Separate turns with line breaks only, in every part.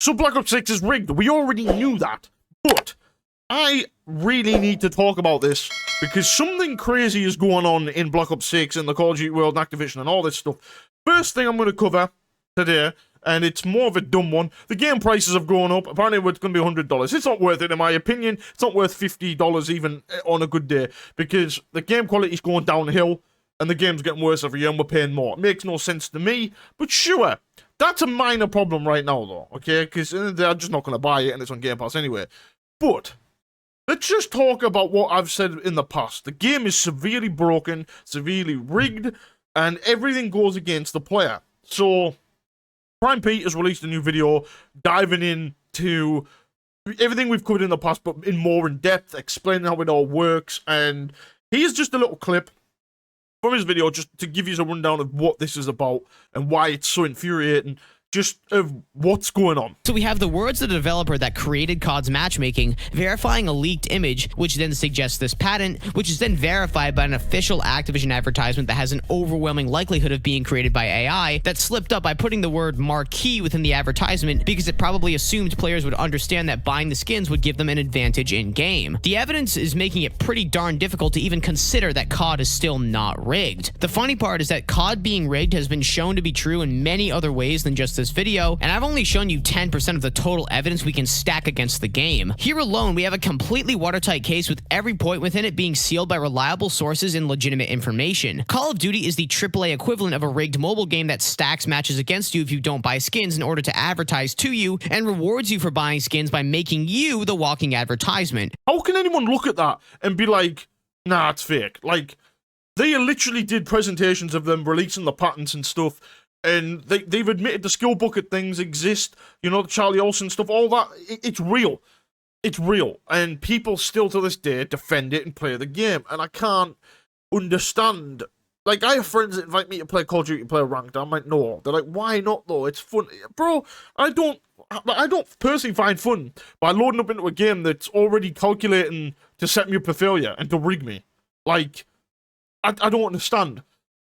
So Black Ops 6 is rigged. We already knew that. But I really need to talk about this because something crazy is going on in Black Ops 6 and the Call of Duty world and Activision and all this stuff. First thing I'm going to cover today, and it's more of a dumb one. The game prices have gone up. Apparently it's going to be $100. It's not worth it in my opinion. It's not worth $50 even on a good day because the game quality is going downhill and the game's getting worse every year and we're paying more. It makes no sense to me, but sure. That's a minor problem right now though, okay? Because they're just not going to buy it and it's on Game Pass anyway. But let's just talk about what I've said in the past. The game is severely broken, severely rigged, and everything goes against the player. So Prime Pete has released a new video diving into everything we've covered in the past, but in more in depth, explaining how it all works. And here's just a little clip from his video just to give you a rundown of what this is about and why it's so infuriating. Just of what's going on.
So we have the words of the developer that created COD's matchmaking, verifying a leaked image, which then suggests this patent, which is then verified by an official Activision advertisement that has an overwhelming likelihood of being created by AI that slipped up by putting the word marquee within the advertisement because it probably assumed players would understand that buying the skins would give them an advantage in-game. The evidence is making it pretty darn difficult to even consider that COD is still not rigged. The funny part is that COD being rigged has been shown to be true in many other ways than just this video, and I've only shown you 10% of the total evidence we can stack against the game. Here alone, we have a completely watertight case with every point within it being sealed by reliable sources and legitimate information. Call of Duty is the AAA equivalent of a rigged mobile game that stacks matches against you if you don't buy skins in order to advertise to you and rewards you for buying skins by making you the walking advertisement.
How can anyone look at that and be like, nah, it's fake? Like, they literally did presentations of them releasing the patents and stuff. And they've admitted the skill bucket things exist, you know, the Charlie Olsen stuff, all that. It's real. It's real. And people still to this day defend it and play the game. And I can't understand. Like, I have friends that invite me to play Call of Duty, play ranked. I'm like, no. They're like, why not though? It's fun. Bro, I don't personally find fun by loading up into a game that's already calculating to set me up for failure and to rig me. Like, I don't understand.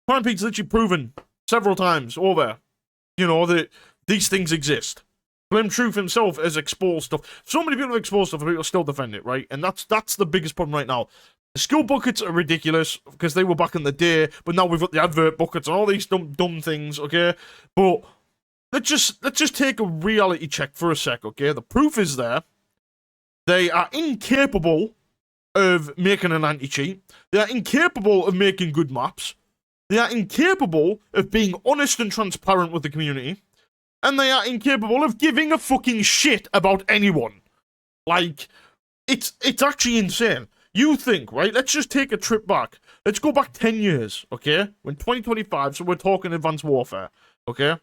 Prime Pete's literally proven several times over, you know, that these things exist. Blame Truth himself has exposed stuff. So many people have exposed stuff, and people still defend it, right? And that's the biggest problem right now. The skill buckets are ridiculous because they were back in the day, but now we've got the advert buckets and all these dumb things, okay? But let's just take a reality check for a sec, okay? The proof is there. They are incapable of making an anti-cheat. They are incapable of making good maps. They are incapable of being honest and transparent with the community. And they are incapable of giving a fucking shit about anyone. Like, it's actually insane. You think, right? Let's just take a trip back. Let's go back 10 years, okay? When 2025, so we're talking Advanced Warfare, okay?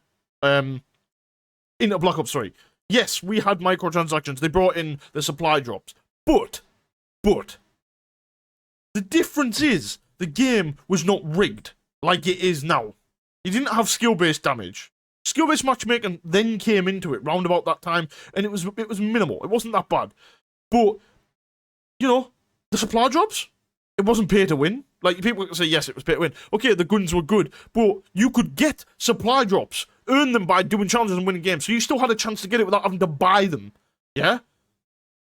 In Black Ops 3. Yes, we had microtransactions. They brought in the supply drops. But, the difference is, the game was not rigged like it is now. You didn't have skill-based damage. Skill-based matchmaking then came into it round about that time, and it was minimal. It wasn't that bad. But, you know, the supply drops, it wasn't pay to win. Like, people say, yes, it was pay to win. Okay, the guns were good, but you could get supply drops, earn them by doing challenges and winning games, so you still had a chance to get it without having to buy them. Yeah?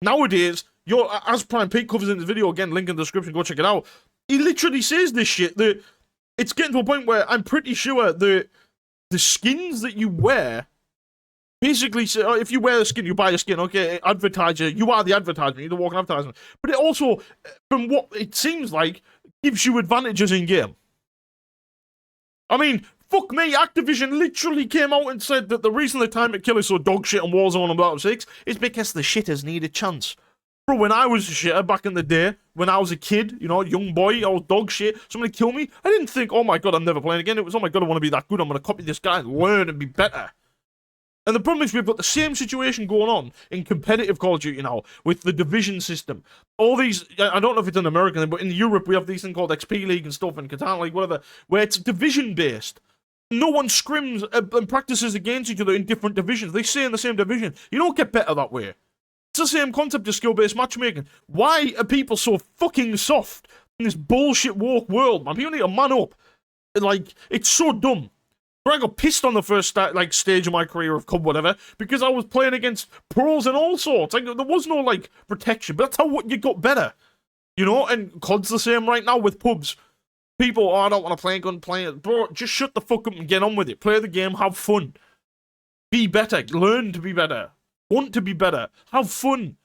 Nowadays, as Prime Pete covers in the video, again, link in the description, go check it out, he literally says this shit, that it's getting to a point where I'm pretty sure the skins that you wear basically say, if you wear a skin, you buy a skin, okay, advertiser, you are the advertisement, you're the walking advertisement. But it also, from what it seems like, gives you advantages in-game. I mean, fuck me, Activision literally came out and said that the reason the time to kill is so dog shit on Warzone and Black Ops 6 is because the shitters need a chance. Bro, when I was a shitter back in the day, when I was a kid, you know, young boy, I was dog shit, somebody killed me, I didn't think, oh my god, I'm never playing again. It was, oh my god, I want to be that good, I'm going to copy this guy and learn and be better. And the problem is we've got the same situation going on in competitive Call of Duty now, with the division system. All these, I don't know if it's an American thing, but in Europe we have these things called XP League and stuff, and Catan League, whatever, where it's division-based. No one scrims and practices against each other in different divisions. They stay in the same division. You don't get better that way. It's the same concept as skill-based matchmaking. Why are people so fucking soft in this bullshit woke world, man? People need to man up. Like, it's so dumb. Bro, I got pissed on the first stage of my career of COD, whatever, because I was playing against pros and all sorts. Like, there was no, like, protection, but that's how you got better. You know, and COD's the same right now with pubs. People, oh, I don't want to play gun, play it. Bro, just shut the fuck up and get on with it. Play the game, have fun. Be better, learn to be better. Want to be better, have fun.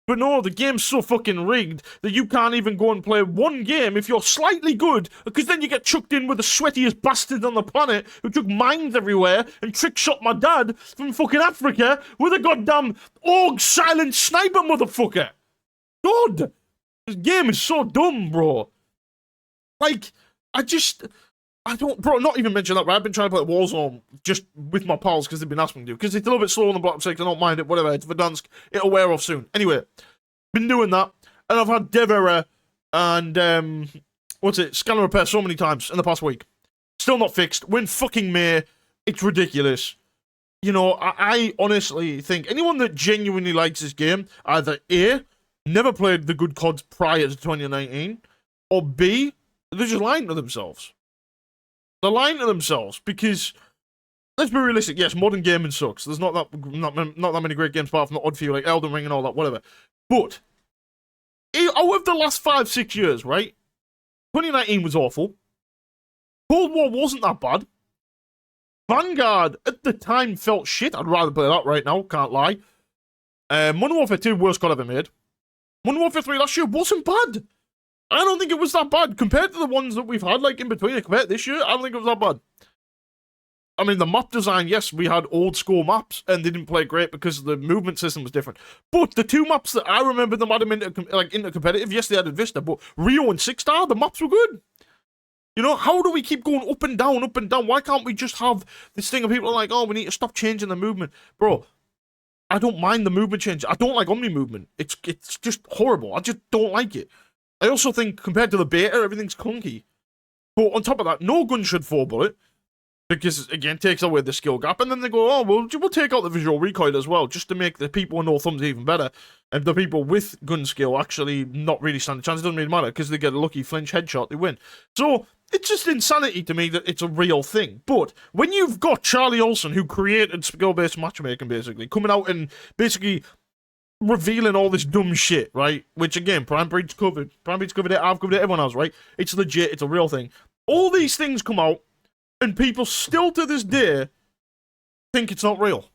But no, the game's so fucking rigged that you can't even go and play one game if you're slightly good, because then you get chucked in with the sweatiest bastard on the planet who took mines everywhere and trick shot my dad from fucking Africa with a goddamn AUG silent sniper, motherfucker. God, this game is so dumb, bro. Like, I don't, bro, not even mention that, right? I've been trying to play Warzone just with my pals because they've been asking me to. Because it's a little bit slow on the Block 6, I don't mind it, whatever. It's Verdansk, it'll wear off soon. Anyway, been doing that, and I've had dev error and, scanner repair so many times in the past week. Still not fixed. We're in fucking May. It's ridiculous. You know, I honestly think anyone that genuinely likes this game, either A, never played the good CODs prior to 2019, or B, they're just lying to themselves. They're lying to themselves because, let's be realistic. Yes, modern gaming sucks. There's not that many great games apart from the odd few like Elden Ring and all that, whatever. But out of the last 5-6 years, right? 2019 was awful. Cold War wasn't that bad. Vanguard at the time felt shit. I'd rather play that right now. Can't lie. Modern Warfare 2, worst COD ever made. Modern Warfare 3 last year wasn't bad. I don't think it was that bad compared to the ones that we've had, like, in between. Compared to this year, I don't think it was that bad. I mean, the map design, yes, we had old school maps, and they didn't play great because the movement system was different. But the two maps that I remember them adding into competitive, yes, they added Vista, but Rio and 6-Star, the maps were good. You know, how do we keep going up and down, up and down? Why can't we just have this thing of people like, oh, we need to stop changing the movement? Bro, I don't mind the movement change. I don't like Omni movement. It's just horrible. I just don't like it. I also think, compared to the beta, everything's clunky. But on top of that, no gun should 4-bullet. Because, again, takes away the skill gap. And then they go, oh, well, we'll take out the visual recoil as well, just to make the people with no thumbs even better. And the people with gun skill actually not really stand a chance. It doesn't really matter, because they get a lucky flinch headshot, they win. So, it's just insanity to me that it's a real thing. But, when you've got Charlie Olsen, who created skill-based matchmaking, basically, coming out and basically revealing all this dumb shit, right? Which, again, Prime Breed's covered. Prime Breed's covered it, I've covered it, everyone else, right? It's legit, it's a real thing. All these things come out, and people still to this day think it's not real.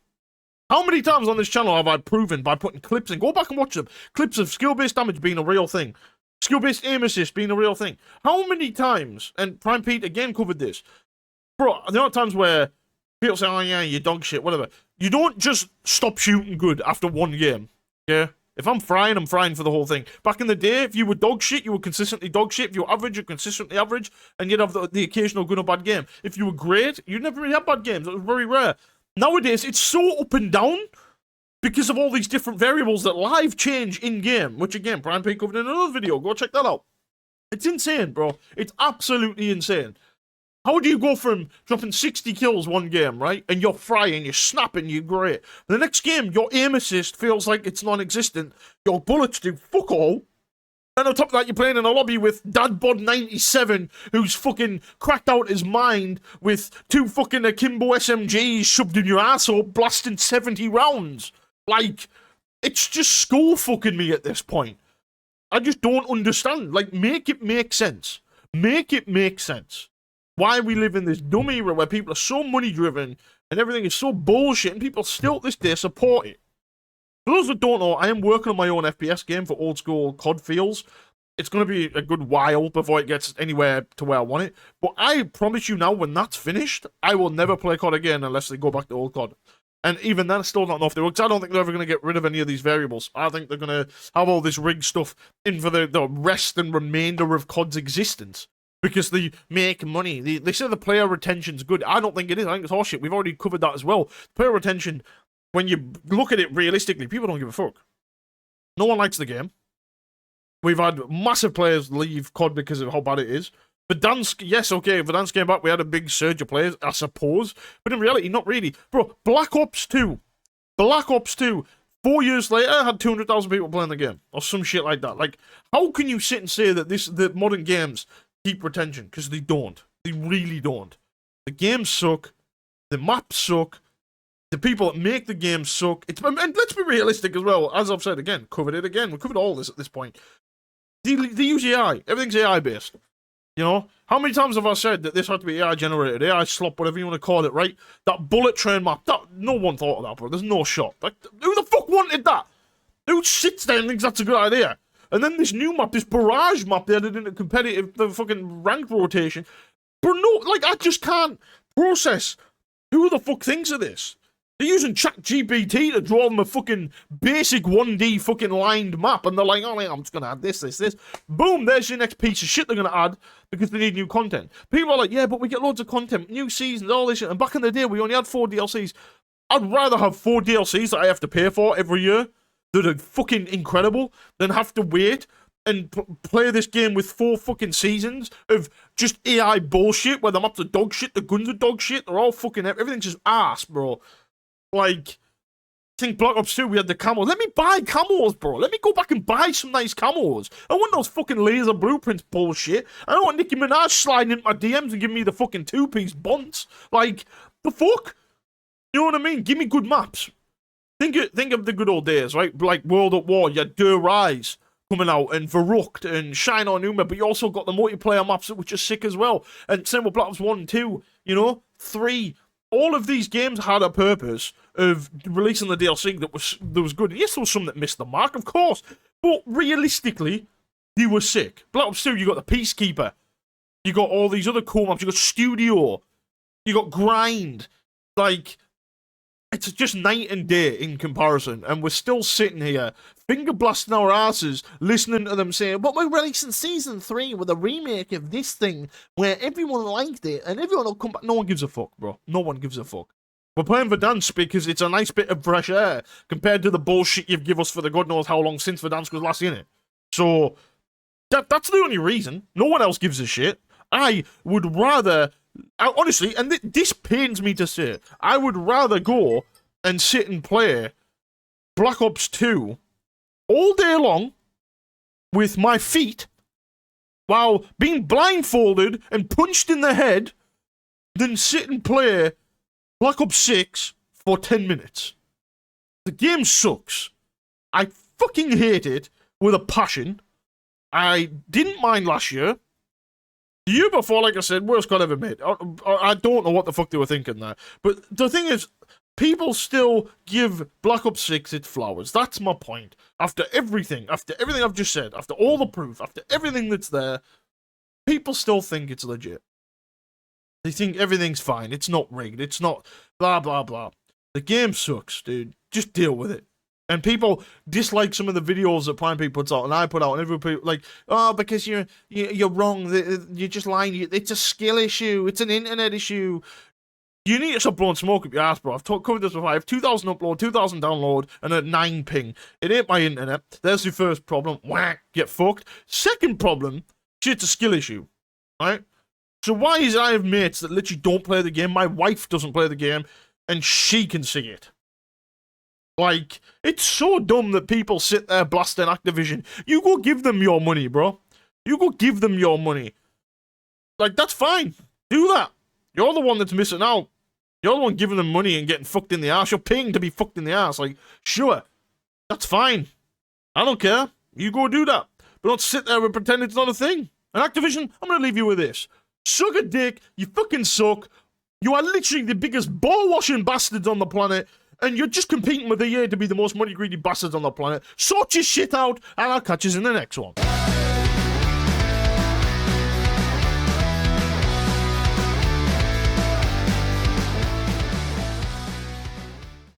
How many times on this channel have I proven by putting clips in? Go back and watch them. Clips of skill-based damage being a real thing. Skill-based aim assist being a real thing. How many times, and Prime Pete again covered this, bro, there are times where people say, oh yeah, you dog shit, whatever. You don't just stop shooting good after one game. Yeah, if I'm frying for the whole thing. Back in the day, if you were dog shit, you were consistently dog shit. If you were average, you're consistently average, and you'd have the occasional good or bad game. If you were great, you'd never really have bad games. It was very rare. Nowadays, it's so up and down because of all these different variables that live change in-game, which, again, Prime Pete covered in another video. Go check that out. It's insane, bro. It's absolutely insane. How do you go from dropping 60 kills one game, right? And you're frying, you're snapping, you're great. The next game, your aim assist feels like it's non-existent. Your bullets do fuck all. And on top of that, you're playing in a lobby with Dadbod97, who's fucking cracked out his mind with 2 fucking Akimbo SMGs shoved in your asshole, blasting 70 rounds. Like, it's just skull fucking me at this point. I just don't understand. Like, make it make sense. Make it make sense. Why we live in this dumb era where people are so money driven and everything is so bullshit and people still to this day support it. For those that don't know, I am working on my own FPS game for old school COD feels. It's going to be a good while before it gets anywhere to where I want it. But I promise you now, when that's finished, I will never play COD again unless they go back to old COD. And even then, I still don't know if they will, because I don't think they're ever going to get rid of any of these variables. I think they're going to have all this rigged stuff in for the rest and remainder of COD's existence. Because they make money. They say the player retention's good. I don't think it is. I think it's horseshit. We've already covered that as well. Player retention, when you look at it realistically, people don't give a fuck. No one likes the game. We've had massive players leave COD because of how bad it is. Verdansk, yes, okay, Verdansk came back. We had a big surge of players, I suppose. But in reality, not really. Bro, Black Ops 2. Black Ops 2. 4 years later, had 200,000 people playing the game. Or some shit like that. Like, how can you sit and say that the modern games keep retention? Because they don't. They really don't. The games suck. The maps suck. The people that make the game suck. And let's be realistic as well. As I've said again, covered it again. We covered all this at this point. They use AI. Everything's AI based. You know? How many times have I said that this had to be AI generated, AI slop, whatever you want to call it, right? That bullet train map, no one thought of that, bro. There's no shot. Like, who the fuck wanted that? Who sits there and thinks that's a good idea? And then this new map, this barrage map they added into competitive, the fucking ranked rotation. Bro, no, like, I just can't process who the fuck thinks of this. They're using ChatGPT to draw them a fucking basic 1D fucking lined map, and they're like, oh, I'm just gonna add this. Boom, there's your next piece of shit they're gonna add because they need new content. People are like, yeah, but we get loads of content, new seasons, all this shit. And back in the day, we only had 4 DLCs. I'd rather have 4 DLCs that I have to pay for every year that are fucking incredible than have to wait and play this game with 4 fucking seasons of just AI bullshit where the maps are dog shit, the guns are dog shit, they're all fucking, everything's just ass, bro. Like, I think Black Ops 2, we had the camos. Let me buy camos, bro. Let me go back and buy some nice camos. I want those fucking laser blueprints bullshit. I don't want Nicki Minaj sliding into my DMs and giving me the fucking 2-piece bunts. Like, the fuck? You know what I mean? Give me good maps. Think of the good old days, right? Like World at War, you had Der Rise coming out, and Verrucht, and Shine on Numa, but you also got the multiplayer maps, which are sick as well. And same with Black Ops 1 and 2, you know? 3. All of these games had a purpose of releasing the DLC that was good. Yes, there was some that missed the mark, of course, but realistically, they were sick. Black Ops 2, you got the Peacekeeper, you got all these other cool maps, you got Studio, you got Grind. Like, it's just night and day in comparison, and we're still sitting here, finger blasting our asses, listening to them saying, but we're releasing Season 3 with a remake of this thing, where everyone liked it, and everyone will come back. No one gives a fuck, bro. No one gives a fuck. We're playing Verdansk because it's a nice bit of fresh air, compared to the bullshit you've given us for the God knows how long since Verdansk was last in it. So, that's the only reason. No one else gives a shit. I would rather... honestly, and this pains me to say, I would rather go and sit and play Black Ops 2 all day long with my feet while being blindfolded and punched in the head than sit and play Black Ops 6 for 10 minutes. The game sucks. I fucking hate it with a passion. I didn't mind last year. The year before, like I said, worst God ever made. I don't know what the fuck they were thinking there. But the thing is, people still give Black Ops 6 its flowers. That's my point. After everything I've just said, after all the proof, after everything that's there, people still think it's legit. They think everything's fine. It's not rigged. It's not blah, blah, blah. The game sucks, dude. Just deal with it. And people dislike some of the videos that Prime Peak puts out, and I put out, and everybody like, oh, because you're wrong. You're just lying. It's a skill issue. It's an internet issue. You need to stop blowing smoke up your ass, bro. I've covered this before. I have 2,000 upload, 2,000 download, and a 9 ping. It ain't my internet. There's your first problem. Whack, get fucked. Second problem, shit's a skill issue, right? So why is I have mates that literally don't play the game? My wife doesn't play the game, and she can see it. Like, it's so dumb that people sit there blasting Activision. You go give them your money, bro. You go give them your money. Like, that's fine. Do that. You're the one that's missing out. You're the one giving them money and getting fucked in the ass. You're paying to be fucked in the ass. Like, sure. That's fine. I don't care. You go do that. But don't sit there and pretend it's not a thing. And Activision, I'm gonna leave you with this. Suck a dick. You fucking suck. You are literally the biggest ball-washing bastards on the planet. And you're just competing with the EA to be the most money-greedy bastards on the planet. Sort your shit out, and I'll catch you in the next one.